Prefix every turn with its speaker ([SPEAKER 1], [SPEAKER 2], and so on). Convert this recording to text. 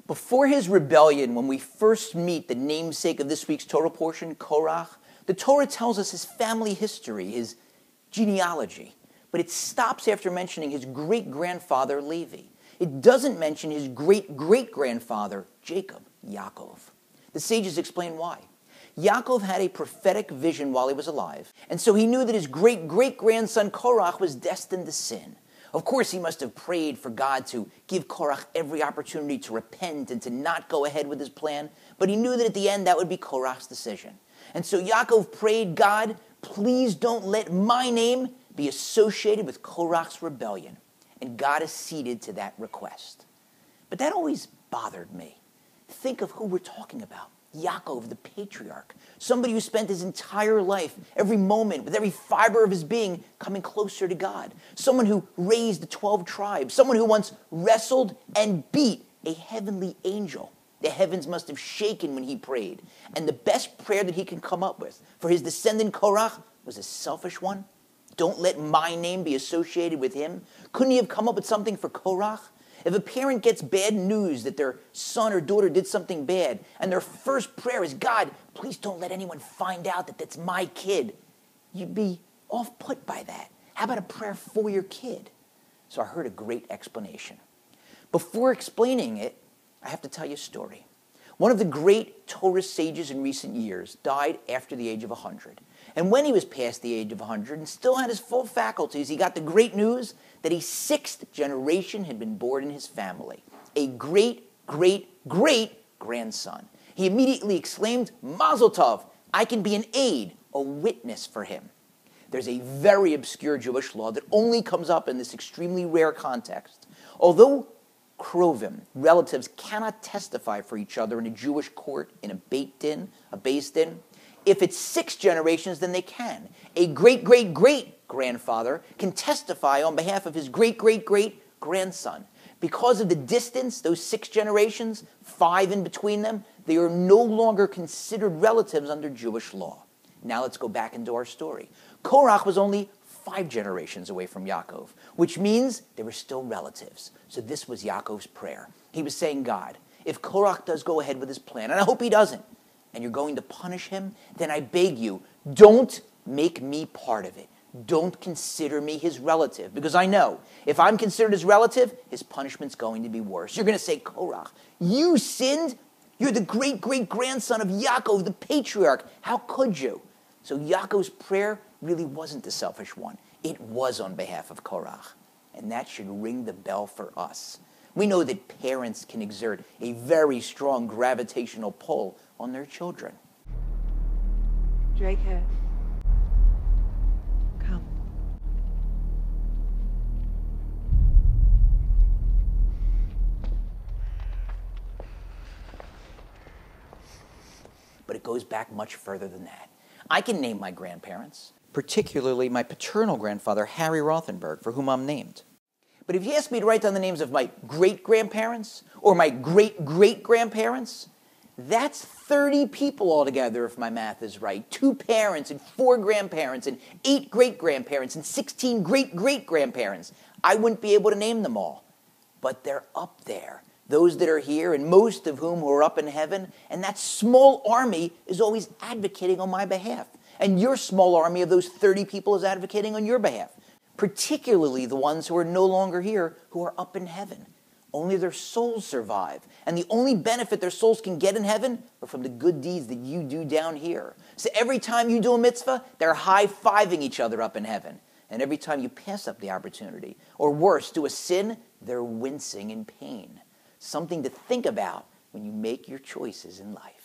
[SPEAKER 1] Before his rebellion, when we first meet the namesake of this week's Torah portion, Korach, the Torah tells us his family history, his genealogy. But it stops after mentioning his great-grandfather, Levi. It doesn't mention his great-great-grandfather, Jacob, Yaakov. The sages explain why. Yaakov had a prophetic vision while he was alive, and so he knew that his great-great-grandson Korach was destined to sin. Of course, he must have prayed for God to give Korach every opportunity to repent and to not go ahead with his plan, but he knew that at the end that would be Korach's decision. And so Yaakov prayed, God, please don't let my name be associated with Korach's rebellion. And God acceded to that request. But that always bothered me. Think of who we're talking about. Yaakov, the patriarch, somebody who spent his entire life, every moment, with every fiber of his being, coming closer to God. Someone who raised the 12 tribes. Someone who once wrestled and beat a heavenly angel. The heavens must have shaken when he prayed. And the best prayer that he can come up with for his descendant Korach was a selfish one. Don't let my name be associated with him. Couldn't he have come up with something for Korach? If a parent gets bad news that their son or daughter did something bad, and their first prayer is, God, please don't let anyone find out that that's my kid, you'd be off-put by that. How about a prayer for your kid? So I heard a great explanation. Before explaining it, I have to tell you a story. One of the great Torah sages in recent years died after the age of 100. And when he was past the age of 100 and still had his full faculties, he got the great news that a sixth generation had been born in his family, a great-great-great-grandson. He immediately exclaimed, Mazel Tov, I can be an aid, a witness for him. There's a very obscure Jewish law that only comes up in this extremely rare context. Although Krovim, relatives, cannot testify for each other in a Jewish court, in a Beit Din, a Beis Din, if it's 6 generations, then they can. A great-great-great-grandfather can testify on behalf of his great-great-great-grandson. Because of the distance, those 6 generations, 5 in between them, they are no longer considered relatives under Jewish law. Now let's go back into our story. Korach was only 5 generations away from Yaakov, which means they were still relatives. So this was Yaakov's prayer. He was saying, God, if Korach does go ahead with his plan, and I hope he doesn't, and you're going to punish him, then I beg you, don't make me part of it. Don't consider me his relative, because I know if I'm considered his relative, his punishment's going to be worse. You're going to say, Korach, you sinned? You're the great-great-grandson of Yaakov, the patriarch. How could you? So Yaakov's prayer really wasn't the selfish one. It was on behalf of Korach. And that should ring the bell for us. We know that parents can exert a very strong gravitational pull on their children.
[SPEAKER 2] Drakehead, come.
[SPEAKER 1] But it goes back much further than that. I can name my grandparents, particularly my paternal grandfather, Harry Rothenberg, for whom I'm named. But if you ask me to write down the names of my great-grandparents or my great-great-grandparents, that's 30 people altogether, if my math is right. 2 parents and 4 grandparents and 8 great-grandparents and 16 great-great-grandparents. I wouldn't be able to name them all. But they're up there. Those that are here, and most of whom who are up in heaven, and that small army is always advocating on my behalf. And your small army of those 30 people is advocating on your behalf. Particularly the ones who are no longer here, who are up in heaven. Only their souls survive. And the only benefit their souls can get in heaven are from the good deeds that you do down here. So every time you do a mitzvah, they're high-fiving each other up in heaven. And every time you pass up the opportunity, or worse, do a sin, they're wincing in pain. Something to think about when you make your choices in life.